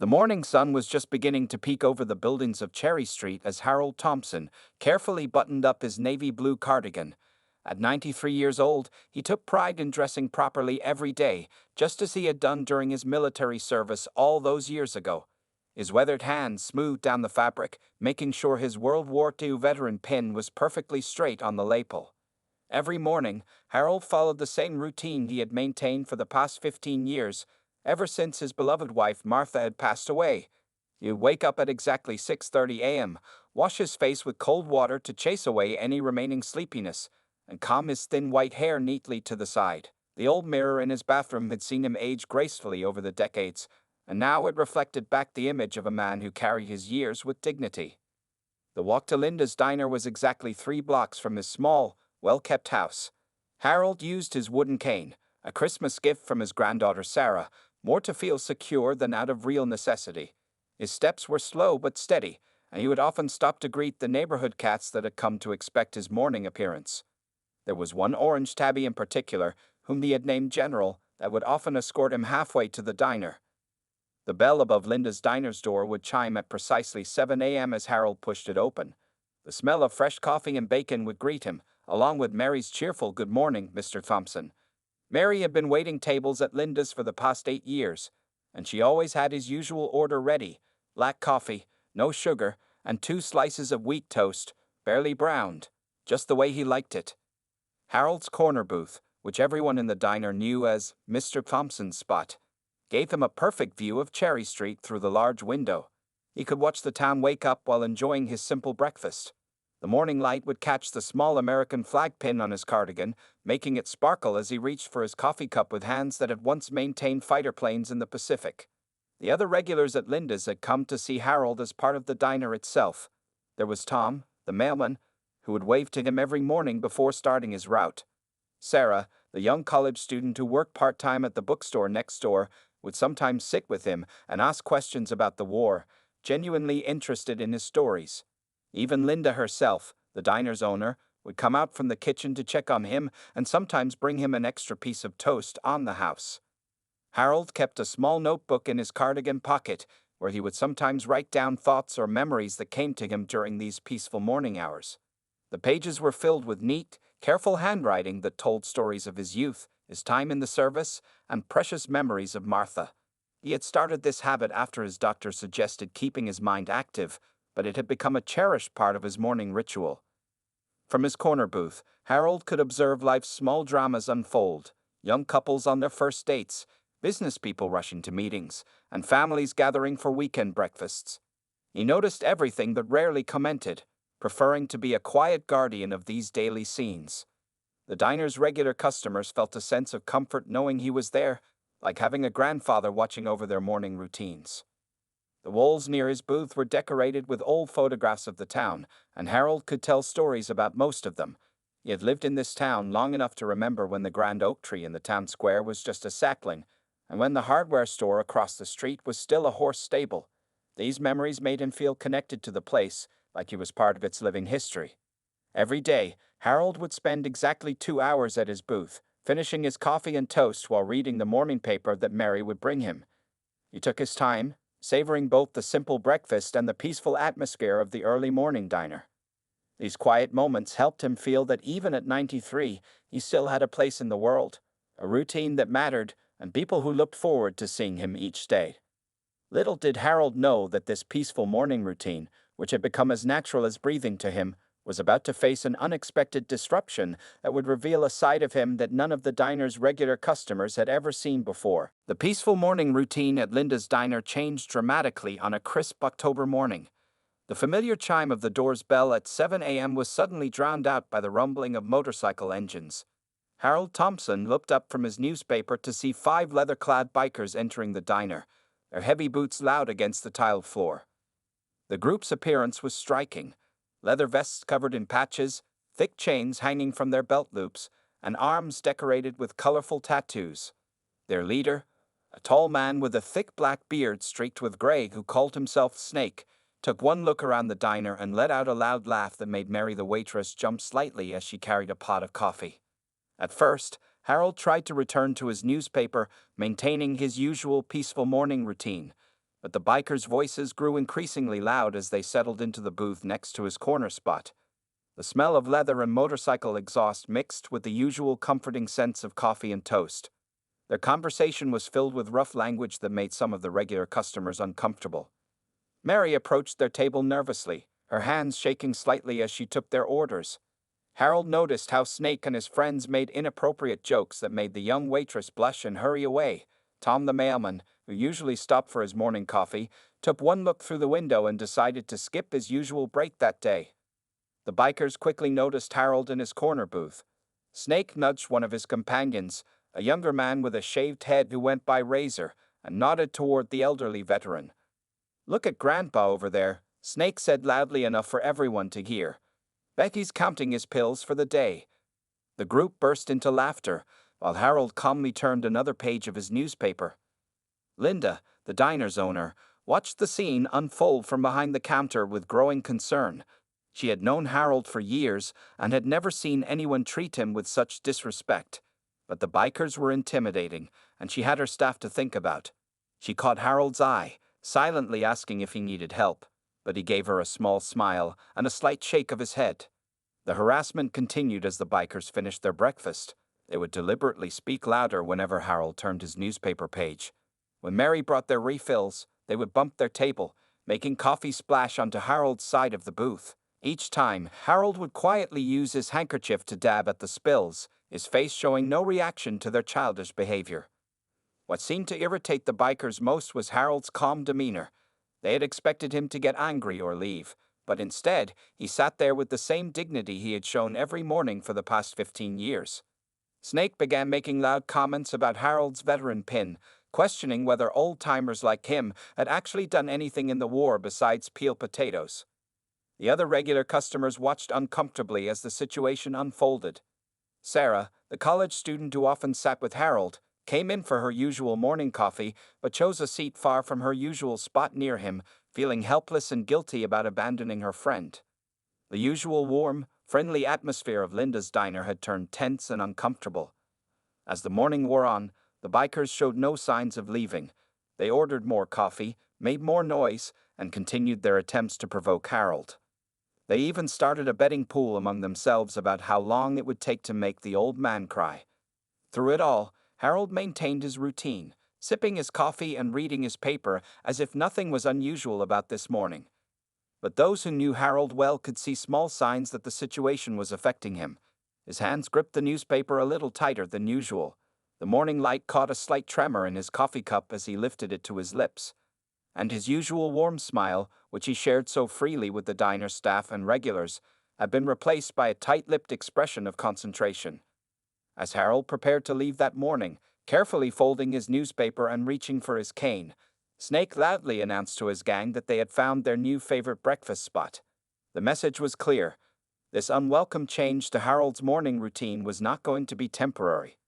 The morning sun was just beginning to peek over the buildings of Cherry Street as Harold Thompson carefully buttoned up his navy blue cardigan. At 93 years old, he took pride in dressing properly every day, just as he had done during his military service all those years ago. His weathered hands smoothed down the fabric, making sure his World War II veteran pin was perfectly straight on the lapel. Every morning, Harold followed the same routine he had maintained for the past 15 years, ever since his beloved wife Martha had passed away. He'd wake up at exactly 6:30 a.m., wash his face with cold water to chase away any remaining sleepiness, and comb his thin white hair neatly to the side. The old mirror in his bathroom had seen him age gracefully over the decades, and now it reflected back the image of a man who carried his years with dignity. The walk to Linda's diner was exactly 3 blocks from his small, well-kept house. Harold used his wooden cane, a Christmas gift from his granddaughter Sarah, more to feel secure than out of real necessity. His steps were slow but steady, and he would often stop to greet the neighborhood cats that had come to expect his morning appearance. There was one orange tabby in particular, whom he had named General, that would often escort him halfway to the diner. The bell above Linda's diner's door would chime at precisely 7 a.m. as Harold pushed it open. The smell of fresh coffee and bacon would greet him, along with Mary's cheerful "Good morning, Mr. Thompson." Mary had been waiting tables at Linda's for the past 8 years, and she always had his usual order ready: black coffee, no sugar, and 2 slices of wheat toast, barely browned, just the way he liked it. Harold's corner booth, which everyone in the diner knew as Mr. Thompson's spot, gave him a perfect view of Cherry Street through the large window. He could watch the town wake up while enjoying his simple breakfast. The morning light would catch the small American flag pin on his cardigan, making it sparkle as he reached for his coffee cup with hands that had once maintained fighter planes in the Pacific. The other regulars at Linda's had come to see Harold as part of the diner itself. There was Tom, the mailman, who would wave to him every morning before starting his route. Sarah, the young college student who worked part-time at the bookstore next door, would sometimes sit with him and ask questions about the war, genuinely interested in his stories. Even Linda herself, the diner's owner, would come out from the kitchen to check on him and sometimes bring him an extra piece of toast on the house. Harold kept a small notebook in his cardigan pocket, where he would sometimes write down thoughts or memories that came to him during these peaceful morning hours. The pages were filled with neat, careful handwriting that told stories of his youth, his time in the service, and precious memories of Martha. He had started this habit after his doctor suggested keeping his mind active, but it had become a cherished part of his morning ritual. From his corner booth, Harold could observe life's small dramas unfold: young couples on their first dates, business people rushing to meetings, and families gathering for weekend breakfasts. He noticed everything but rarely commented, preferring to be a quiet guardian of these daily scenes. The diner's regular customers felt a sense of comfort knowing he was there, like having a grandfather watching over their morning routines. The walls near his booth were decorated with old photographs of the town, and Harold could tell stories about most of them. He had lived in this town long enough to remember when the grand oak tree in the town square was just a sapling, and when the hardware store across the street was still a horse stable. These memories made him feel connected to the place, like he was part of its living history. Every day, Harold would spend exactly 2 hours at his booth, finishing his coffee and toast while reading the morning paper that Mary would bring him. He took his time, savoring both the simple breakfast and the peaceful atmosphere of the early morning diner. These quiet moments helped him feel that even at 93, he still had a place in the world, a routine that mattered, and people who looked forward to seeing him each day. Little did Harold know that this peaceful morning routine, which had become as natural as breathing to him, was about to face an unexpected disruption that would reveal a side of him that none of the diner's regular customers had ever seen before. The peaceful morning routine at Linda's diner changed dramatically on a crisp October morning. The familiar chime of the door's bell at 7 a.m. was suddenly drowned out by the rumbling of motorcycle engines. Harold Thompson looked up from his newspaper to see 5 leather-clad bikers entering the diner, their heavy boots loud against the tiled floor. The group's appearance was striking: leather vests covered in patches, thick chains hanging from their belt loops, and arms decorated with colorful tattoos. Their leader, a tall man with a thick black beard streaked with gray who called himself Snake, took one look around the diner and let out a loud laugh that made Mary the waitress jump slightly as she carried a pot of coffee. At first, Harold tried to return to his newspaper, maintaining his usual peaceful morning routine, But the bikers' voices grew increasingly loud as they settled into the booth next to his corner spot. The smell of leather and motorcycle exhaust mixed with the usual comforting scents of coffee and toast. Their conversation was filled with rough language that made some of the regular customers uncomfortable. Mary approached their table nervously, her hands shaking slightly as she took their orders. Harold noticed how Snake and his friends made inappropriate jokes that made the young waitress blush and hurry away. Tom the mailman, who usually stopped for his morning coffee, took one look through the window and decided to skip his usual break that day. The bikers quickly noticed Harold in his corner booth. Snake nudged one of his companions, a younger man with a shaved head who went by Razor, and nodded toward the elderly veteran. "Look at Grandpa over there," Snake said loudly enough for everyone to hear. "Bet he's counting his pills for the day." The group burst into laughter, while Harold calmly turned another page of his newspaper. Linda, the diner's owner, watched the scene unfold from behind the counter with growing concern. She had known Harold for years and had never seen anyone treat him with such disrespect. But the bikers were intimidating, and she had her staff to think about. She caught Harold's eye, silently asking if he needed help, but he gave her a small smile and a slight shake of his head. The harassment continued as the bikers finished their breakfast. They would deliberately speak louder whenever Harold turned his newspaper page. When Mary brought their refills, they would bump their table, making coffee splash onto Harold's side of the booth. Each time, Harold would quietly use his handkerchief to dab at the spills, his face showing no reaction to their childish behavior. What seemed to irritate the bikers most was Harold's calm demeanor. They had expected him to get angry or leave, but instead, he sat there with the same dignity he had shown every morning for the past 15 years. Snake began making loud comments about Harold's veteran pin, questioning whether old-timers like him had actually done anything in the war besides peel potatoes. The other regular customers watched uncomfortably as the situation unfolded. Sarah, the college student who often sat with Harold, came in for her usual morning coffee but chose a seat far from her usual spot near him, feeling helpless and guilty about abandoning her friend. The usual warm, friendly atmosphere of Linda's diner had turned tense and uncomfortable. As the morning wore on, the bikers showed no signs of leaving. They ordered more coffee, made more noise, and continued their attempts to provoke Harold. They even started a betting pool among themselves about how long it would take to make the old man cry. Through it all, Harold maintained his routine, sipping his coffee and reading his paper as if nothing was unusual about this morning. But those who knew Harold well could see small signs that the situation was affecting him. His hands gripped the newspaper a little tighter than usual. The morning light caught a slight tremor in his coffee cup as he lifted it to his lips. And his usual warm smile, which he shared so freely with the diner staff and regulars, had been replaced by a tight-lipped expression of concentration. As Harold prepared to leave that morning, carefully folding his newspaper and reaching for his cane, Snake loudly announced to his gang that they had found their new favorite breakfast spot. The message was clear. This unwelcome change to Harold's morning routine was not going to be temporary.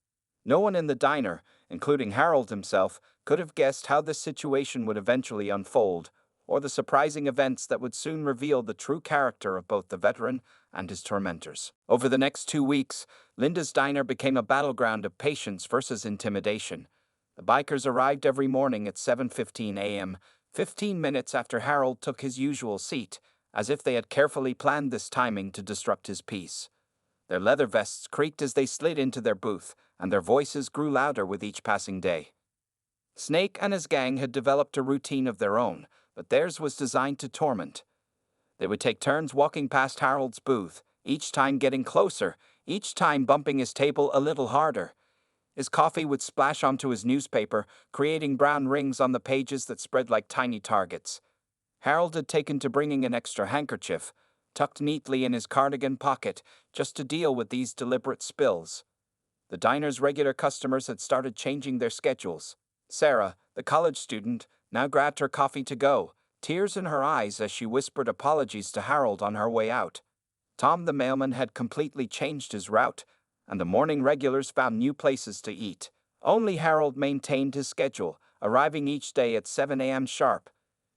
No one in the diner, including Harold himself, could have guessed how this situation would eventually unfold, or the surprising events that would soon reveal the true character of both the veteran and his tormentors. Over the next 2 weeks, Linda's diner became a battleground of patience versus intimidation. The bikers arrived every morning at 7:15 a.m., 15 minutes after Harold took his usual seat, as if they had carefully planned this timing to disrupt his peace. Their leather vests creaked as they slid into their booth, and their voices grew louder with each passing day. Snake and his gang had developed a routine of their own, but theirs was designed to torment. They would take turns walking past Harold's booth, each time getting closer, each time bumping his table a little harder. His coffee would splash onto his newspaper, creating brown rings on the pages that spread like tiny targets. Harold had taken to bringing an extra handkerchief, tucked neatly in his cardigan pocket, just to deal with these deliberate spills. The diner's regular customers had started changing their schedules. Sarah, the college student, now grabbed her coffee to go, tears in her eyes as she whispered apologies to Harold on her way out. Tom the mailman had completely changed his route, and the morning regulars found new places to eat. Only Harold maintained his schedule, arriving each day at 7 a.m. sharp,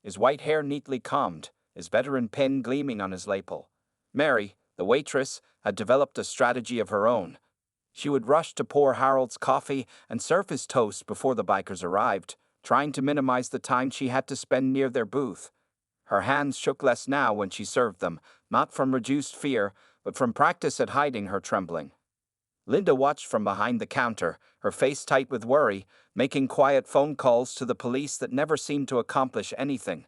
his white hair neatly combed, his veteran pin gleaming on his lapel. Mary, the waitress, had developed a strategy of her own. She would rush to pour Harold's coffee and serve his toast before the bikers arrived, trying to minimize the time she had to spend near their booth. Her hands shook less now when she served them, not from reduced fear, but from practice at hiding her trembling. Linda watched from behind the counter, her face tight with worry, making quiet phone calls to the police that never seemed to accomplish anything.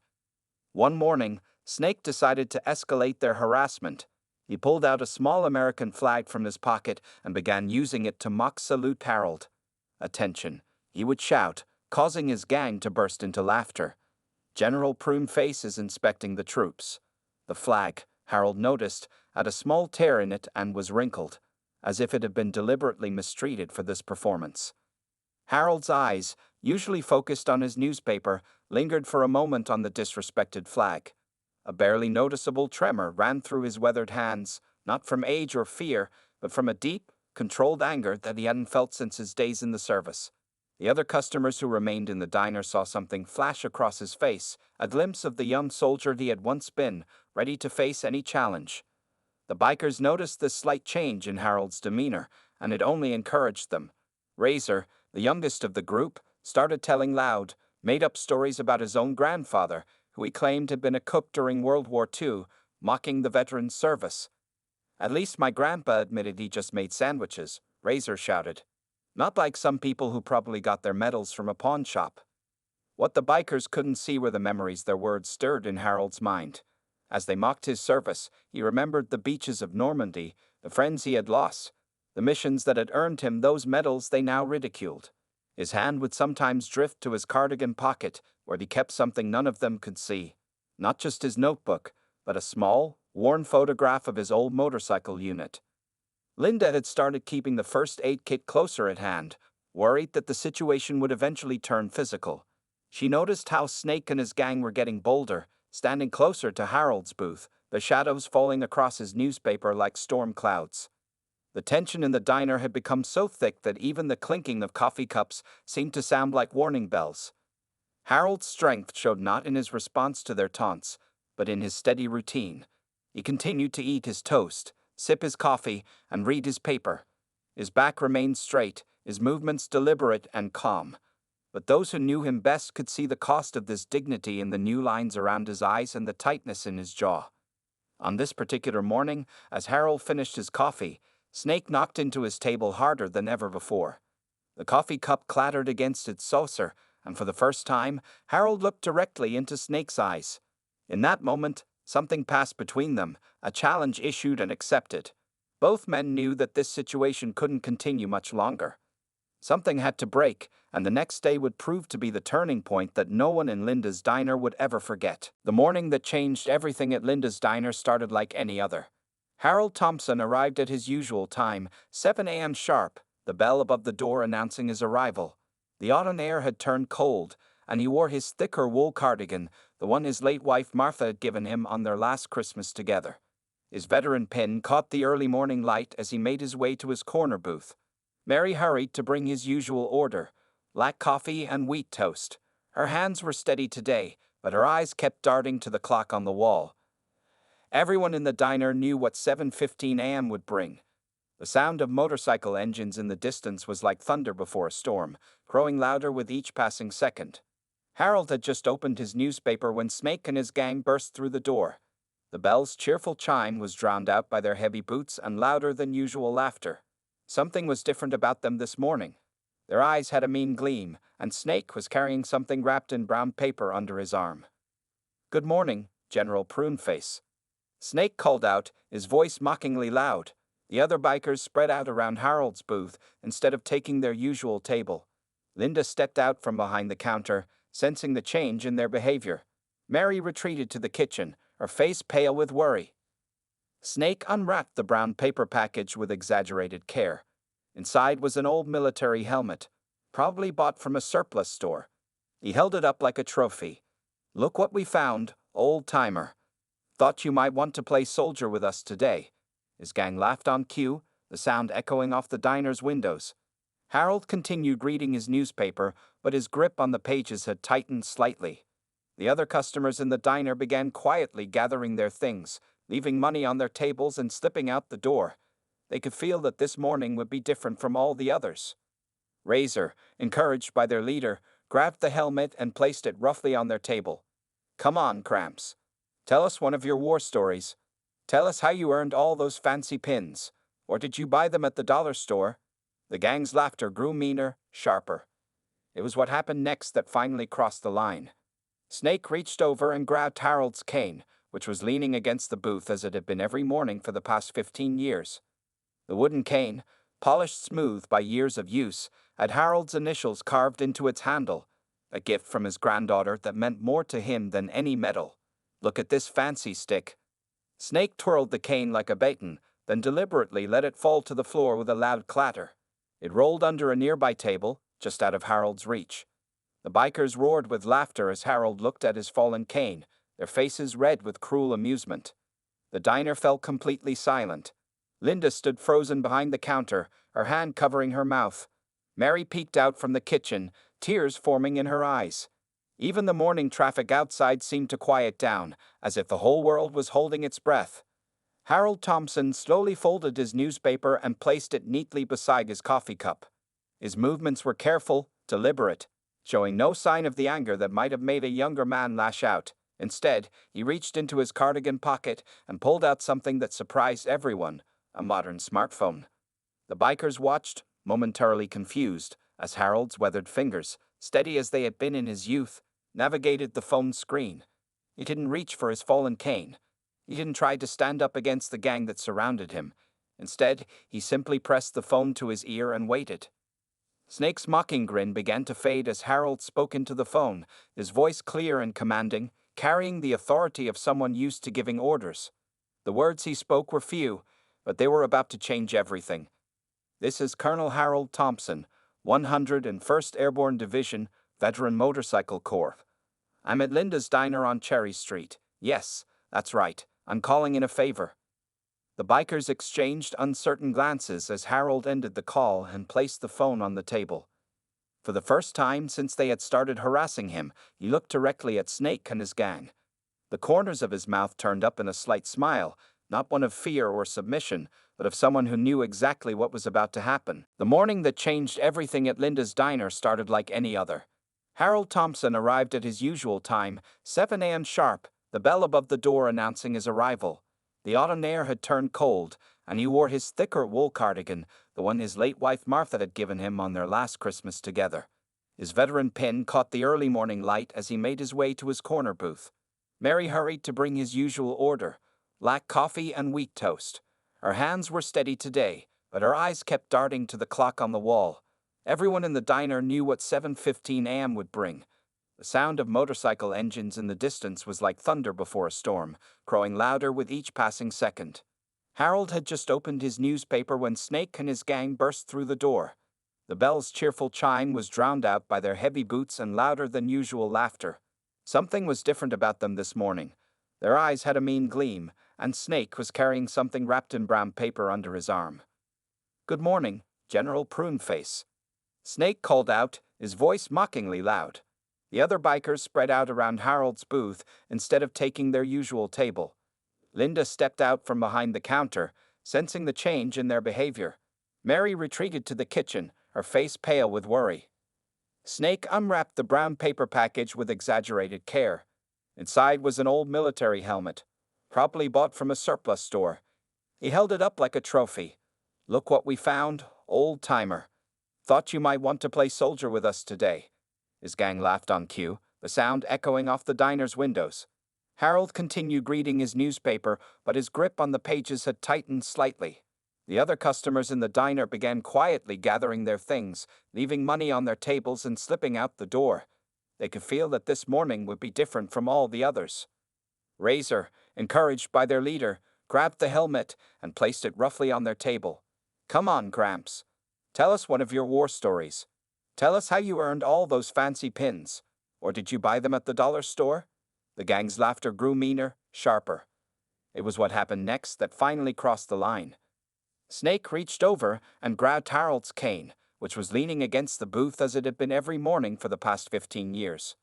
One morning, Snake decided to escalate their harassment. He pulled out a small American flag from his pocket and began using it to mock salute Harold. "Attention," he would shout, causing his gang to burst into laughter. General Pruneface is inspecting the troops. The flag, Harold noticed, had a small tear in it and was wrinkled, as if it had been deliberately mistreated for this performance. Harold's eyes, usually focused on his newspaper, lingered for a moment on the disrespected flag. A barely noticeable tremor ran through his weathered hands, not from age or fear, but from a deep, controlled anger that he hadn't felt since his days in the service. The other customers who remained in the diner saw something flash across his face, a glimpse of the young soldier he had once been, ready to face any challenge. The bikers noticed this slight change in Harold's demeanor, and it only encouraged them. Razor, the youngest of the group, started telling loud, made-up stories about his own grandfather, who he claimed had been a cook during World War II, mocking the veteran's service. "At least my grandpa admitted he just made sandwiches," Razor shouted. "Not like some people who probably got their medals from a pawn shop." What the bikers couldn't see were the memories their words stirred in Harold's mind. As they mocked his service, he remembered the beaches of Normandy, the friends he had lost, the missions that had earned him those medals they now ridiculed. His hand would sometimes drift to his cardigan pocket, where he kept something none of them could see. Not just his notebook, but a small, worn photograph of his old motorcycle unit. Linda had started keeping the first aid kit closer at hand, worried that the situation would eventually turn physical. She noticed how Snake and his gang were getting bolder, standing closer to Harold's booth, the shadows falling across his newspaper like storm clouds. The tension in the diner had become so thick that even the clinking of coffee cups seemed to sound like warning bells. Harold's strength showed not in his response to their taunts, but in his steady routine. He continued to eat his toast, sip his coffee, and read his paper. His back remained straight, his movements deliberate and calm. But those who knew him best could see the cost of this dignity in the new lines around his eyes and the tightness in his jaw. On this particular morning, as Harold finished his coffee, Snake knocked into his table harder than ever before. The coffee cup clattered against its saucer, and for the first time, Harold looked directly into Snake's eyes. In that moment, something passed between them, a challenge issued and accepted. Both men knew that this situation couldn't continue much longer. Something had to break, and the next day would prove to be the turning point that no one in Linda's diner would ever forget. The morning that changed everything at Linda's diner started like any other. Harold Thompson arrived at his usual time, 7 a.m. sharp, the bell above the door announcing his arrival. The autumn air had turned cold, and he wore his thicker wool cardigan, the one his late wife Martha had given him on their last Christmas together. His veteran pin caught the early morning light as he made his way to his corner booth. Mary hurried to bring his usual order, black coffee and wheat toast. Her hands were steady today, but her eyes kept darting to the clock on the wall. Everyone in the diner knew what 7:15 a.m. would bring. The sound of motorcycle engines in the distance was like thunder before a storm, growing louder with each passing second. Harold had just opened his newspaper when Snake and his gang burst through the door. The bell's cheerful chime was drowned out by their heavy boots and louder than usual laughter. Something was different about them this morning. Their eyes had a mean gleam, and Snake was carrying something wrapped in brown paper under his arm. "Good morning, General Pruneface," Snake called out, his voice mockingly loud. The other bikers spread out around Harold's booth instead of taking their usual table. Linda stepped out from behind the counter, sensing the change in their behavior. Mary retreated to the kitchen, her face pale with worry. Snake unwrapped the brown paper package with exaggerated care. Inside was an old military helmet, probably bought from a surplus store. He held it up like a trophy. "Look what we found, old-timer. Thought you might want to play soldier with us today." His gang laughed on cue, the sound echoing off the diner's windows. Harold continued reading his newspaper, but his grip on the pages had tightened slightly. The other customers in the diner began quietly gathering their things, leaving money on their tables and slipping out the door. They could feel that this morning would be different from all the others. Razor, encouraged by their leader, grabbed the helmet and placed it roughly on their table. Come on, Cramps. Tell us one of your war stories. Tell us how you earned all those fancy pins. Or did you buy them at the dollar store? The gang's laughter grew meaner, sharper. It was what happened next that finally crossed the line. Snake reached over and grabbed Harold's cane, which was leaning against the booth as it had been every morning for the past 15 years. The wooden cane, polished smooth by years of use, had Harold's initials carved into its handle, a gift from his granddaughter that meant more to him than any medal. Look at this fancy stick. Snake twirled the cane like a baton, then deliberately let it fall to the floor with a loud clatter. It rolled under a nearby table, just out of Harold's reach. The bikers roared with laughter as Harold looked at his fallen cane, their faces red with cruel amusement. The diner fell completely silent. Linda stood frozen behind the counter, her hand covering her mouth. Mary peeked out from the kitchen, tears forming in her eyes. Even the morning traffic outside seemed to quiet down, as if the whole world was holding its breath. Harold Thompson slowly folded his newspaper and placed it neatly beside his coffee cup. His movements were careful, deliberate, showing no sign of the anger that might have made a younger man lash out. Instead, he reached into his cardigan pocket and pulled out something that surprised everyone, a modern smartphone. The bikers watched, momentarily confused, as Harold's weathered fingers, steady as they had been in his youth, navigated the phone's screen. He didn't reach for his fallen cane. He didn't try to stand up against the gang that surrounded him. Instead, he simply pressed the phone to his ear and waited. Snake's mocking grin began to fade as Harold spoke into the phone, his voice clear and commanding, carrying the authority of someone used to giving orders. The words he spoke were few, but they were about to change everything. This is Colonel Harold Thompson, 101st Airborne Division, Veteran Motorcycle Corps. I'm at Linda's Diner on Cherry Street. Yes, that's right, I'm calling in a favor. The bikers exchanged uncertain glances as Harold ended the call and placed the phone on the table. For the first time since they had started harassing him, he looked directly at Snake and his gang. The corners of his mouth turned up in a slight smile, not one of fear or submission, but of someone who knew exactly what was about to happen. The morning that changed everything at Linda's Diner started like any other. Harold Thompson arrived at his usual time, 7 a.m. sharp, the bell above the door announcing his arrival. The autumn air had turned cold, and he wore his thicker wool cardigan, the one his late wife Martha had given him on their last Christmas together. His veteran pin caught the early morning light as he made his way to his corner booth. Mary hurried to bring his usual order, black coffee and wheat toast. Her hands were steady today, but her eyes kept darting to the clock on the wall. Everyone in the diner knew what 7:15 a.m. would bring. The sound of motorcycle engines in the distance was like thunder before a storm, growing louder with each passing second. Harold had just opened his newspaper when Snake and his gang burst through the door. The bell's cheerful chime was drowned out by their heavy boots and louder than usual laughter. Something was different about them this morning. Their eyes had a mean gleam, and Snake was carrying something wrapped in brown paper under his arm. "Good morning, General Pruneface," Snake called out, his voice mockingly loud. The other bikers spread out around Harold's booth instead of taking their usual table. Linda stepped out from behind the counter, sensing the change in their behavior. Mary retreated to the kitchen, her face pale with worry. Snake unwrapped the brown paper package with exaggerated care. Inside was an old military helmet, probably bought from a surplus store. He held it up like a trophy. "Look what we found, old-timer. Thought you might want to play soldier with us today." His gang laughed on cue, the sound echoing off the diner's windows. Harold continued reading his newspaper, but his grip on the pages had tightened slightly. The other customers in the diner began quietly gathering their things, leaving money on their tables and slipping out the door. They could feel that this morning would be different from all the others. Razor, encouraged by their leader, grabbed the helmet and placed it roughly on their table. "Come on, Gramps. Tell us one of your war stories. Tell us how you earned all those fancy pins. Or did you buy them at the dollar store?" The gang's laughter grew meaner, sharper. It was what happened next that finally crossed the line. Snake reached over and grabbed Harold's cane, which was leaning against the booth as it had been every morning for the past 15 years.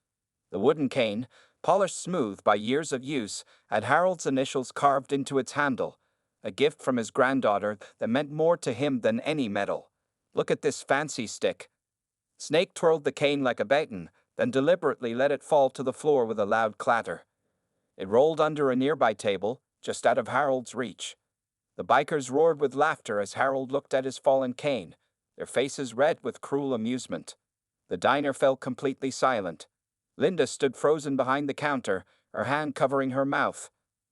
The wooden cane, polished smooth by years of use, had Harold's initials carved into its handle, a gift from his granddaughter that meant more to him than any medal. "Look at this fancy stick." Snake twirled the cane like a baton, then deliberately let it fall to the floor with a loud clatter. It rolled under a nearby table, just out of Harold's reach. The bikers roared with laughter as Harold looked at his fallen cane, their faces red with cruel amusement. The diner fell completely silent. Linda stood frozen behind the counter, her hand covering her mouth.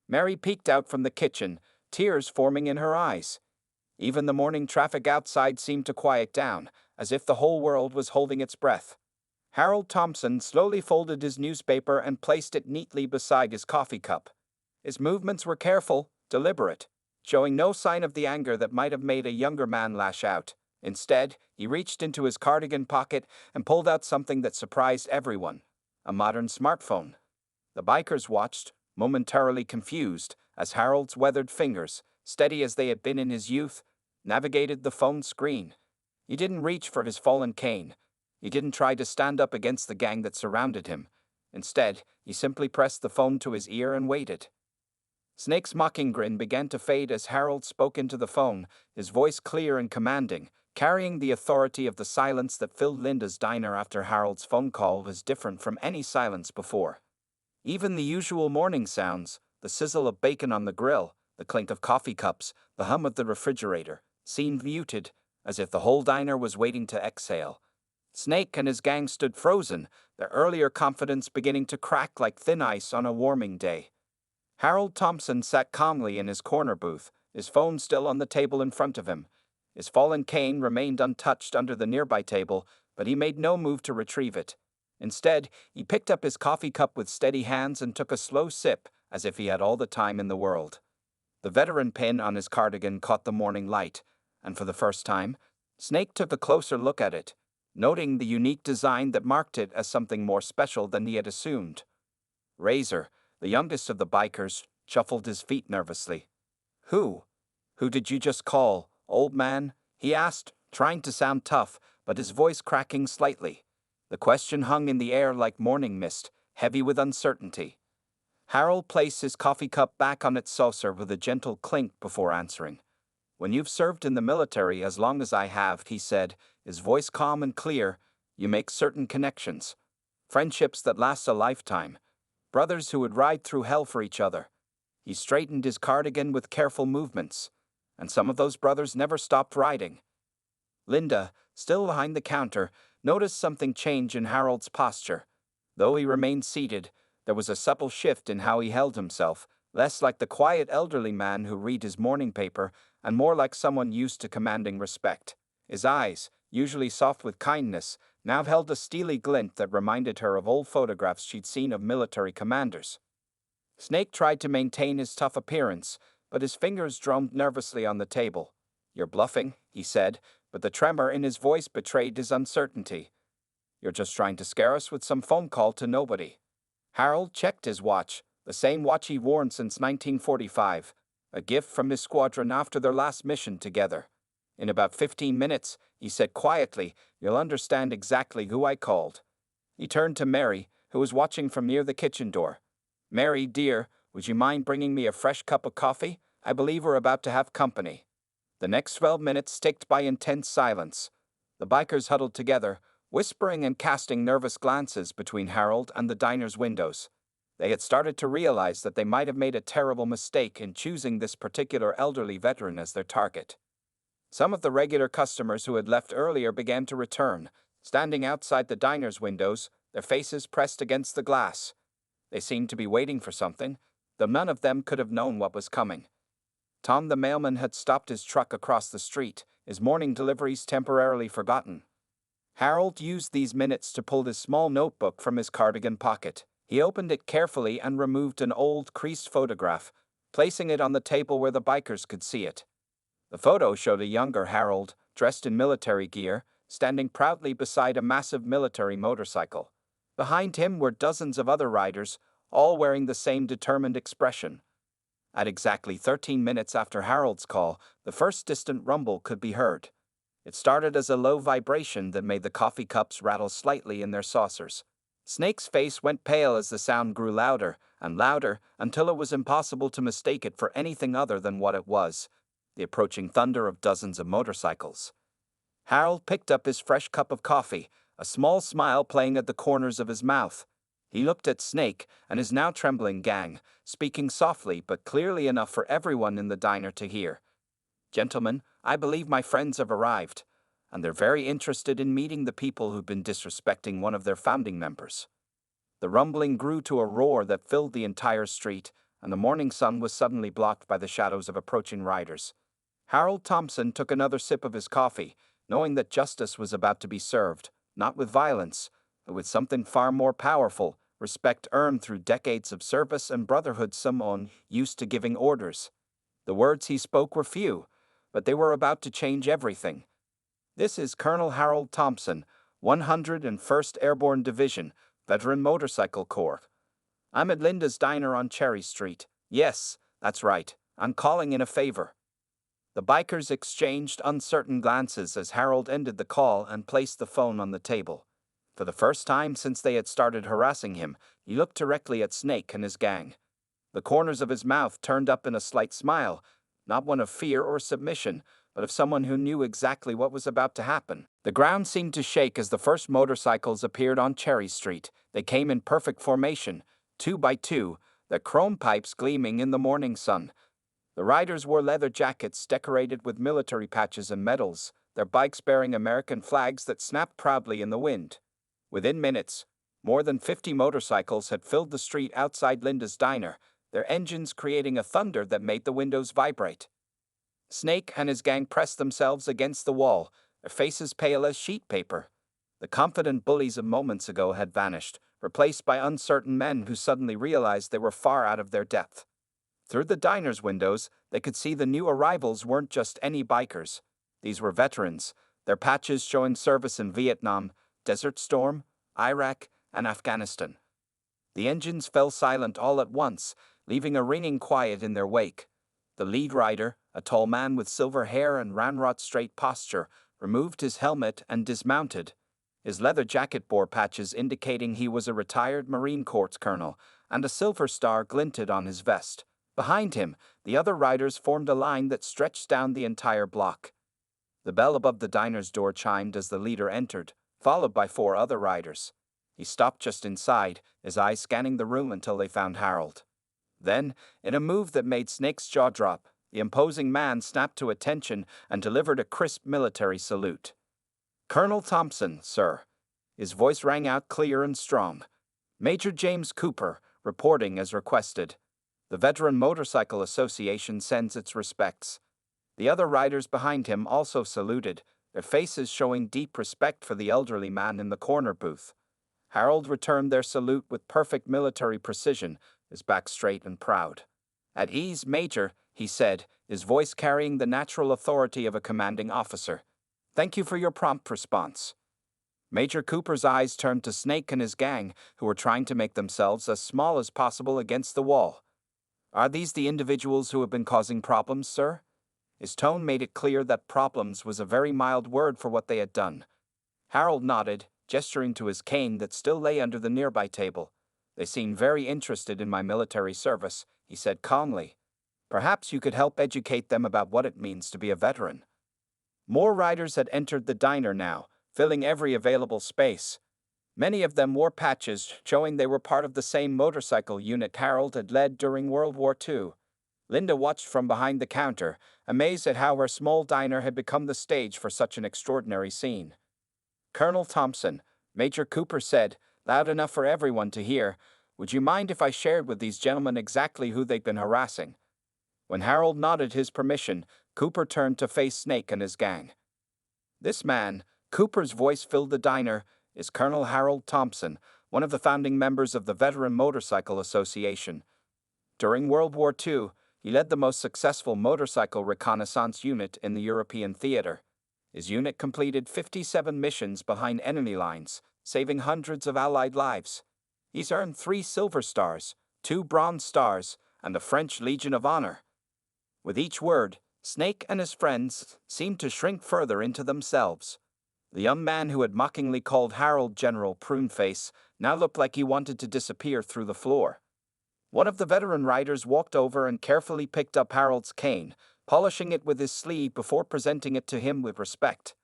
Mary peeked out from the kitchen, tears forming in her eyes. Even the morning traffic outside seemed to quiet down, as if the whole world was holding its breath. Harold Thompson slowly folded his newspaper and placed it neatly beside his coffee cup. His movements were careful, deliberate, showing no sign of the anger that might have made a younger man lash out. Instead, he reached into his cardigan pocket and pulled out something that surprised everyone: a modern smartphone. The bikers watched, momentarily confused, as Harold's weathered fingers, steady as they had been in his youth, navigated the phone screen. He didn't reach for his fallen cane. He didn't try to stand up against the gang that surrounded him. Instead, he simply pressed the phone to his ear and waited. Snake's mocking grin began to fade as Harold spoke into the phone, his voice clear and commanding, carrying the authority of the silence that filled Linda's diner after Harold's phone call was different from any silence before. Even the usual morning sounds, the sizzle of bacon on the grill, the clink of coffee cups, the hum of the refrigerator, seemed muted, as if the whole diner was waiting to exhale. Snake and his gang stood frozen, their earlier confidence beginning to crack like thin ice on a warming day. Harold Thompson sat calmly in his corner booth, his phone still on the table in front of him. His fallen cane remained untouched under the nearby table, but he made no move to retrieve it. Instead, he picked up his coffee cup with steady hands and took a slow sip, as if he had all the time in the world. The veteran pin on his cardigan caught the morning light, and for the first time, Snake took a closer look at it, noting the unique design that marked it as something more special than he had assumed. Razor, the youngest of the bikers, shuffled his feet nervously. Who? Who did you just call, old man? He asked, trying to sound tough, but his voice cracking slightly. The question hung in the air like morning mist, heavy with uncertainty. Harold placed his coffee cup back on its saucer with a gentle clink before answering. When you've served in the military as long as I have, he said, his voice calm and clear, you make certain connections. Friendships that last a lifetime. Brothers who would ride through hell for each other. He straightened his cardigan with careful movements, and some of those brothers never stopped riding. Linda, still behind the counter, noticed something change in Harold's posture. Though he remained seated, there was a subtle shift in how he held himself, less like the quiet elderly man who read his morning paper, and more like someone used to commanding respect. His eyes, usually soft with kindness, now held a steely glint that reminded her of old photographs she'd seen of military commanders. Snake tried to maintain his tough appearance, but his fingers drummed nervously on the table. You're bluffing, he said, but the tremor in his voice betrayed his uncertainty. You're just trying to scare us with some phone call to nobody. Harold checked his watch, the same watch he'd worn since 1945, a gift from his squadron after their last mission together. In about 15 minutes, he said quietly, you'll understand exactly who I called. He turned to Mary, who was watching from near the kitchen door. Mary, dear, would you mind bringing me a fresh cup of coffee? I believe we're about to have company. The next 12 minutes ticked by intense silence. The bikers huddled together, whispering and casting nervous glances between Harold and the diner's windows. They had started to realize that they might have made a terrible mistake in choosing this particular elderly veteran as their target. Some of the regular customers who had left earlier began to return, standing outside the diner's windows, their faces pressed against the glass. They seemed to be waiting for something, though none of them could have known what was coming. Tom the mailman had stopped his truck across the street, his morning deliveries temporarily forgotten. Harold used these minutes to pull his small notebook from his cardigan pocket. He opened it carefully and removed an old, creased photograph, placing it on the table where the bikers could see it. The photo showed a younger Harold, dressed in military gear, standing proudly beside a massive military motorcycle. Behind him were dozens of other riders, all wearing the same determined expression. At exactly 13 minutes after Harold's call, the first distant rumble could be heard. It started as a low vibration that made the coffee cups rattle slightly in their saucers. Snake's face went pale as the sound grew louder and louder until it was impossible to mistake it for anything other than what it was: the approaching thunder of dozens of motorcycles. Harold picked up his fresh cup of coffee, a small smile playing at the corners of his mouth. He looked at Snake and his now trembling gang, speaking softly but clearly enough for everyone in the diner to hear. "Gentlemen, I believe my friends have arrived, and they're very interested in meeting the people who've been disrespecting one of their founding members." The rumbling grew to a roar that filled the entire street, and the morning sun was suddenly blocked by the shadows of approaching riders. Harold Thompson took another sip of his coffee, knowing that justice was about to be served, not with violence, but with something far more powerful, respect earned through decades of service and brotherhood. Someone used to giving orders. The words he spoke were few, but they were about to change everything. "This is Colonel Harold Thompson, 101st Airborne Division, Veteran Motorcycle Corps. I'm at Linda's Diner on Cherry Street. Yes, that's right, I'm calling in a favor." The bikers exchanged uncertain glances as Harold ended the call and placed the phone on the table. For the first time since they had started harassing him, he looked directly at Snake and his gang. The corners of his mouth turned up in a slight smile, not one of fear or submission, but of someone who knew exactly what was about to happen. The ground seemed to shake as the first motorcycles appeared on Cherry Street. They came in perfect formation, 2 by 2, their chrome pipes gleaming in the morning sun. The riders wore leather jackets decorated with military patches and medals, their bikes bearing American flags that snapped proudly in the wind. Within minutes, more than 50 motorcycles had filled the street outside Linda's Diner, their engines creating a thunder that made the windows vibrate. Snake and his gang pressed themselves against the wall, their faces pale as sheet paper. The confident bullies of moments ago had vanished, replaced by uncertain men who suddenly realized they were far out of their depth. Through the diner's windows, they could see the new arrivals weren't just any bikers. These were veterans, their patches showing service in Vietnam, Desert Storm, Iraq, and Afghanistan. The engines fell silent all at once, leaving a ringing quiet in their wake. The lead rider, a tall man with silver hair and ramrod straight posture, removed his helmet and dismounted. His leather jacket bore patches indicating he was a retired Marine Corps colonel, and a silver star glinted on his vest. Behind him, the other riders formed a line that stretched down the entire block. The bell above the diner's door chimed as the leader entered, followed by 4 other riders. He stopped just inside, his eyes scanning the room until they found Harold. Then, in a move that made Snake's jaw drop, the imposing man snapped to attention and delivered a crisp military salute. "Colonel Thompson, sir." His voice rang out clear and strong. "Major James Cooper, reporting as requested. The Veteran Motorcycle Association sends its respects." The other riders behind him also saluted, their faces showing deep respect for the elderly man in the corner booth. Harold returned their salute with perfect military precision, his back straight and proud. "At ease, Major," he said, his voice carrying the natural authority of a commanding officer. "Thank you for your prompt response." Major Cooper's eyes turned to Snake and his gang, who were trying to make themselves as small as possible against the wall. "Are these the individuals who have been causing problems, sir?" His tone made it clear that problems was a very mild word for what they had done. Harold nodded, gesturing to his cane that still lay under the nearby table. "They seem very interested in my military service," he said calmly. "Perhaps you could help educate them about what it means to be a veteran." More riders had entered the diner now, filling every available space. Many of them wore patches showing they were part of the same motorcycle unit Harold had led during World War II. Linda watched from behind the counter, amazed at how her small diner had become the stage for such an extraordinary scene. "Colonel Thompson," Major Cooper said, loud enough for everyone to hear, "would you mind if I shared with these gentlemen exactly who they've been harassing?" When Harold nodded his permission, Cooper turned to face Snake and his gang. "This man," Cooper's voice filled the diner, "is Colonel Harold Thompson, one of the founding members of the Veteran Motorcycle Association. During World War II, he led the most successful motorcycle reconnaissance unit in the European theater. His unit completed 57 missions behind enemy lines, saving hundreds of Allied lives. He's earned 3 Silver Stars, 2 Bronze Stars, and the French Legion of Honor." With each word, Snake and his friends seemed to shrink further into themselves. The young man who had mockingly called Harold General Pruneface now looked like he wanted to disappear through the floor. One of the veteran riders walked over and carefully picked up Harold's cane, polishing it with his sleeve before presenting it to him with respect.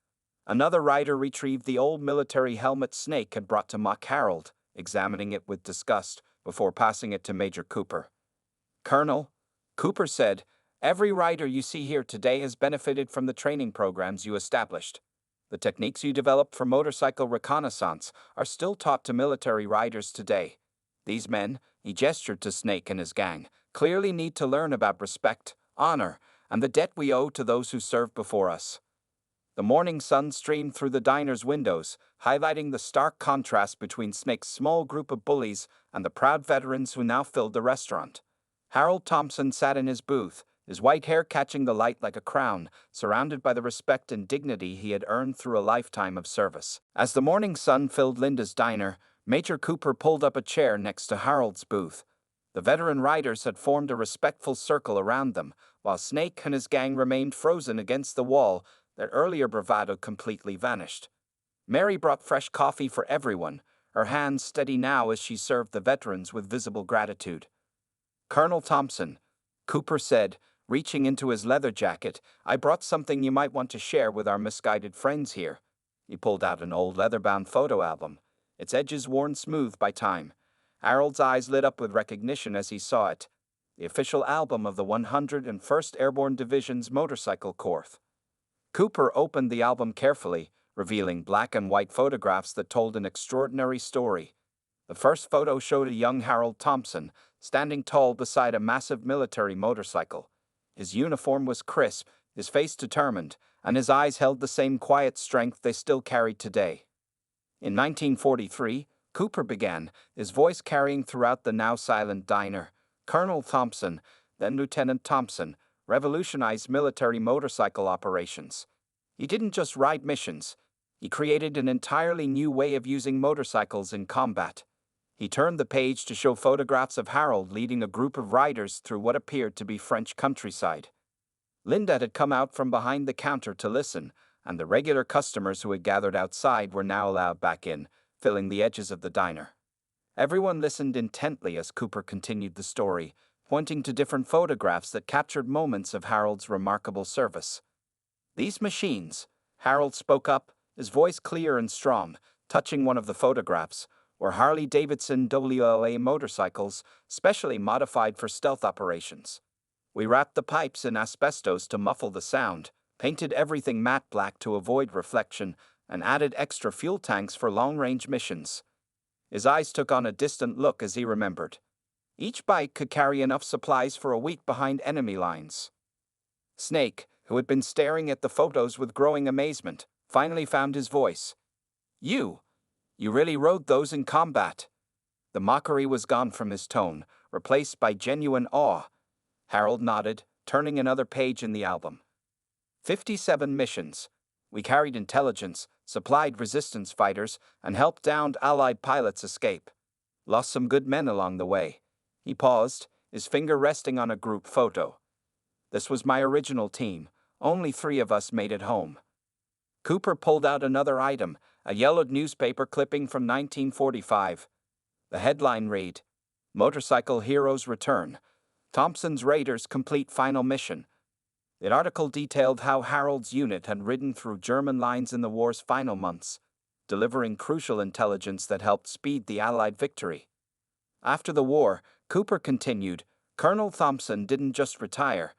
Another rider retrieved the old military helmet Snake had brought to mock Harold, examining it with disgust before passing it to Major Cooper. "Colonel," Cooper said, "every rider you see here today has benefited from the training programs you established. The techniques you developed for motorcycle reconnaissance are still taught to military riders today. These men," he gestured to Snake and his gang, "clearly need to learn about respect, honor, and the debt we owe to those who served before us." The morning sun streamed through the diner's windows, highlighting the stark contrast between Snake's small group of bullies and the proud veterans who now filled the restaurant. Harold Thompson sat in his booth, his white hair catching the light like a crown, surrounded by the respect and dignity he had earned through a lifetime of service. As the morning sun filled Linda's diner, Major Cooper pulled up a chair next to Harold's booth. The veteran riders had formed a respectful circle around them, while Snake and his gang remained frozen against the wall. Their earlier bravado completely vanished. Mary brought fresh coffee for everyone, her hands steady now as she served the veterans with visible gratitude. "Colonel Thompson," Cooper said, reaching into his leather jacket, "I brought something you might want to share with our misguided friends here." He pulled out an old leather-bound photo album, its edges worn smooth by time. Harold's eyes lit up with recognition as he saw it. The official album of the 101st Airborne Division's Motorcycle Corps. Cooper opened the album carefully, revealing black and white photographs that told an extraordinary story. The first photo showed a young Harold Thompson, standing tall beside a massive military motorcycle. His uniform was crisp, his face determined, and his eyes held the same quiet strength they still carried today. In 1943, Cooper began, his voice carrying throughout the now silent diner. "Colonel Thompson, then Lieutenant Thompson, revolutionized military motorcycle operations. He didn't just ride missions, he created an entirely new way of using motorcycles in combat." He turned the page to show photographs of Harold leading a group of riders through what appeared to be French countryside. Linda had come out from behind the counter to listen, and the regular customers who had gathered outside were now allowed back in, filling the edges of the diner. Everyone listened intently as Cooper continued the story, pointing to different photographs that captured moments of Harold's remarkable service. "These machines," Harold spoke up, his voice clear and strong, touching one of the photographs, were Harley-Davidson WLA motorcycles, specially modified for stealth operations. "We wrapped the pipes in asbestos to muffle the sound, painted everything matte black to avoid reflection, and added extra fuel tanks for long-range missions." His eyes took on a distant look as he remembered. Each bike could carry enough supplies for a week behind enemy lines. Snake, who had been staring at the photos with growing amazement, finally found his voice. You really rode those in combat?" The mockery was gone from his tone, replaced by genuine awe. Harold nodded, turning another page in the album. 57 missions. We carried intelligence, supplied resistance fighters, and helped downed Allied pilots escape. Lost some good men along the way." He paused, his finger resting on a group photo. "This was my original team. Only 3 of us made it home." Cooper pulled out another item, a yellowed newspaper clipping from 1945. The headline read, "Motorcycle Heroes Return. Thompson's Raiders Complete Final Mission." The article detailed how Harold's unit had ridden through German lines in the war's final months, delivering crucial intelligence that helped speed the Allied victory. After the war, Cooper continued, Colonel Thompson didn't just retire.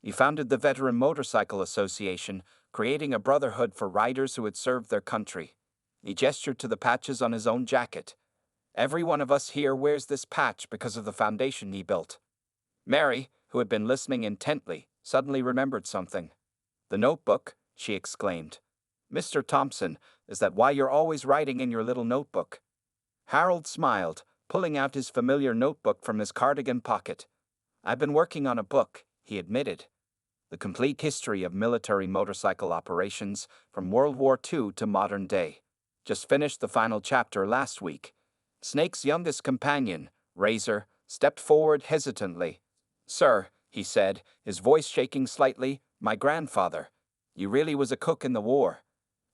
He founded the Veteran Motorcycle Association, creating a brotherhood for riders who had served their country. He gestured to the patches on his own jacket. "Every one of us here wears this patch because of the foundation he built." Mary, who had been listening intently, suddenly remembered something. "The notebook," she exclaimed. "Mr. Thompson, is that why you're always writing in your little notebook?" Harold smiled, pulling out his familiar notebook from his cardigan pocket. "I've been working on a book," he admitted. "The complete history of military motorcycle operations from World War II to modern day. Just finished the final chapter last week." Snake's youngest companion, Razor, stepped forward hesitantly. "Sir," he said, his voice shaking slightly, "my grandfather. You really was a cook in the war.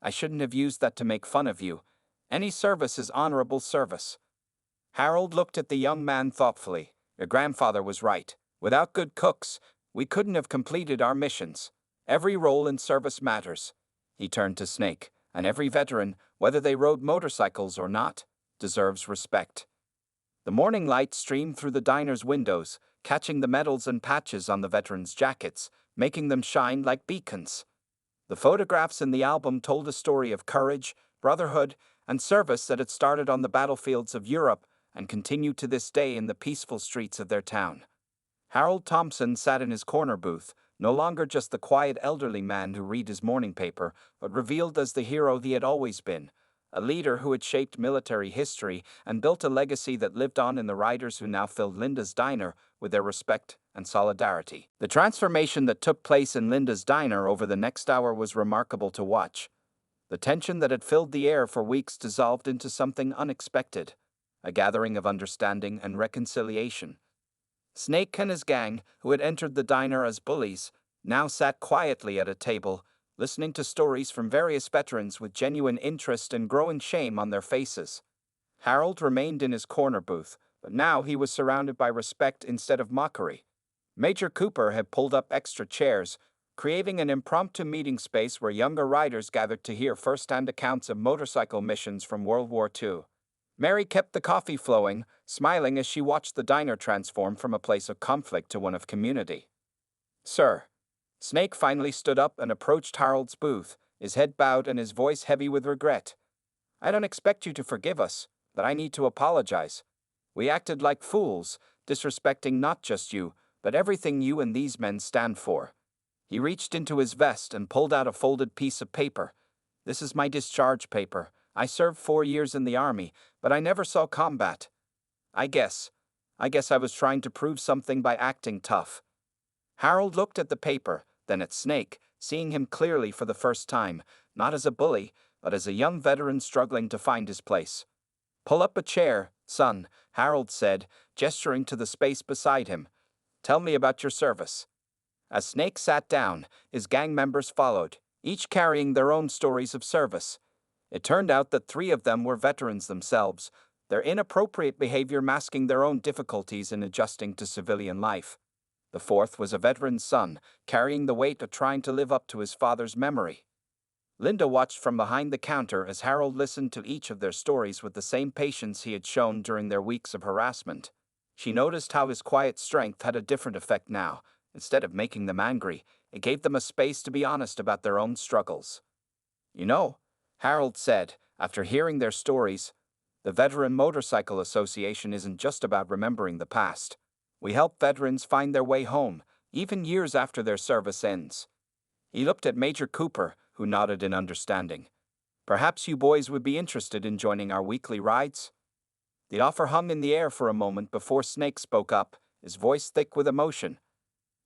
I shouldn't have used that to make fun of you. Any service is honorable service." Harold looked at the young man thoughtfully. "Your grandfather was right. Without good cooks, we couldn't have completed our missions. Every role in service matters." He turned to Snake. and every veteran, whether they rode motorcycles or not, deserves respect. The morning light streamed through the diner's windows, catching the medals and patches on the veterans' jackets, making them shine like beacons. The photographs in the album told a story of courage, brotherhood, and service that had started on the battlefields of Europe and continued to this day in the peaceful streets of their town. Harold Thompson sat in his corner booth, no longer just the quiet elderly man who read his morning paper, but revealed as the hero he had always been, a leader who had shaped military history and built a legacy that lived on in the riders who now filled Linda's diner with their respect and solidarity. The transformation that took place in Linda's diner over the next hour was remarkable to watch. The tension that had filled the air for weeks dissolved into something unexpected, a gathering of understanding and reconciliation. Snake and his gang, who had entered the diner as bullies, now sat quietly at a table, listening to stories from various veterans with genuine interest and growing shame on their faces. Harold remained in his corner booth, but now he was surrounded by respect instead of mockery. Major Cooper had pulled up extra chairs, creating an impromptu meeting space where younger riders gathered to hear first-hand accounts of motorcycle missions from World War II. Mary kept the coffee flowing, smiling as she watched the diner transform from a place of conflict to one of community. "Sir." Snake finally stood up and approached Harold's booth, his head bowed and his voice heavy with regret. "I don't expect you to forgive us, but I need to apologize. We acted like fools, disrespecting not just you, but everything you and these men stand for." He reached into his vest and pulled out a folded piece of paper. "This is my discharge paper. I served 4 years in the army, but I never saw combat. I guess I was trying to prove something by acting tough." Harold looked at the paper, then at Snake, seeing him clearly for the first time, not as a bully, but as a young veteran struggling to find his place. "Pull up a chair, son," Harold said, gesturing to the space beside him. "Tell me about your service." As Snake sat down, his gang members followed, each carrying their own stories of service. It turned out that 3 of them were veterans themselves, their inappropriate behavior masking their own difficulties in adjusting to civilian life. The 4th was a veteran's son, carrying the weight of trying to live up to his father's memory. Linda watched from behind the counter as Harold listened to each of their stories with the same patience he had shown during their weeks of harassment. She noticed how his quiet strength had a different effect now. Instead of making them angry, it gave them a space to be honest about their own struggles. "You know," Harold said, after hearing their stories, "the Veteran Motorcycle Association isn't just about remembering the past. We help veterans find their way home, even years after their service ends." He looked at Major Cooper, who nodded in understanding. "Perhaps you boys would be interested in joining our weekly rides?" The offer hung in the air for a moment before Snake spoke up, his voice thick with emotion.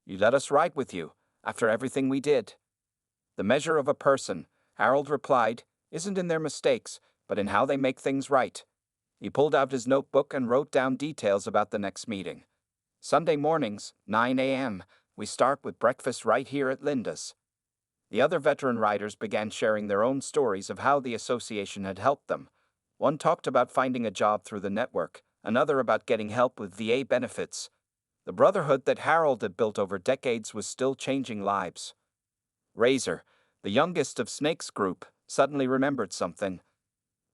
"You let us ride with you, after everything we did." "The measure of a person," Harold replied, "isn't in their mistakes, but in how they make things right." He pulled out his notebook and wrote down details about the next meeting. "Sunday mornings, 9 a.m., we start with breakfast right here at Linda's." The other veteran riders began sharing their own stories of how the association had helped them. One talked about finding a job through the network, another about getting help with VA benefits. The brotherhood that Harold had built over decades was still changing lives. Razor, the youngest of Snake's group, suddenly remembered something.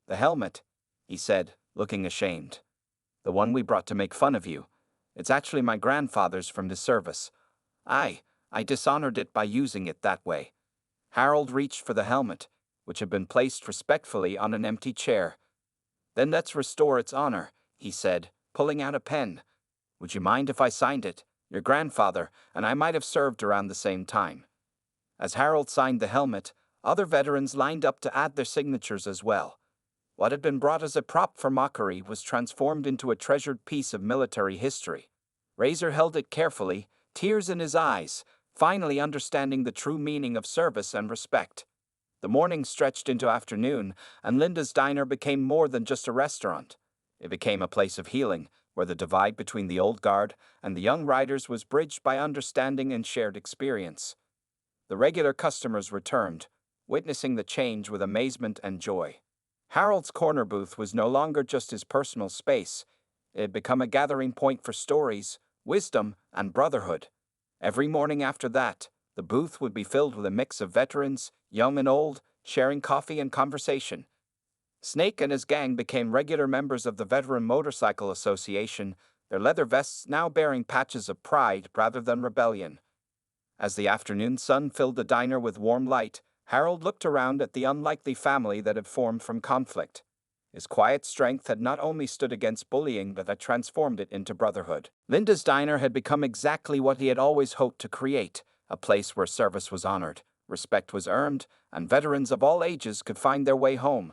"The helmet," he said, looking ashamed. "The one we brought to make fun of you. It's actually my grandfather's from the service. I dishonored it by using it that way." Harold reached for the helmet, which had been placed respectfully on an empty chair. "Then let's restore its honor," he said, pulling out a pen. "Would you mind if I signed it? Your grandfather and I might have served around the same time." As Harold signed the helmet, other veterans lined up to add their signatures as well. What had been brought as a prop for mockery was transformed into a treasured piece of military history. Razor held it carefully, tears in his eyes, finally understanding the true meaning of service and respect. The morning stretched into afternoon, and Linda's diner became more than just a restaurant. It became a place of healing, where the divide between the old guard and the young riders was bridged by understanding and shared experience. The regular customers returned, witnessing the change with amazement and joy. Harold's corner booth was no longer just his personal space. It had become a gathering point for stories, wisdom, and brotherhood. Every morning after that, the booth would be filled with a mix of veterans, young and old, sharing coffee and conversation. Snake and his gang became regular members of the Veteran Motorcycle Association, their leather vests now bearing patches of pride rather than rebellion. As the afternoon sun filled the diner with warm light, Harold looked around at the unlikely family that had formed from conflict. His quiet strength had not only stood against bullying but had transformed it into brotherhood. Linda's diner had become exactly what he had always hoped to create, a place where service was honored, respect was earned, and veterans of all ages could find their way home.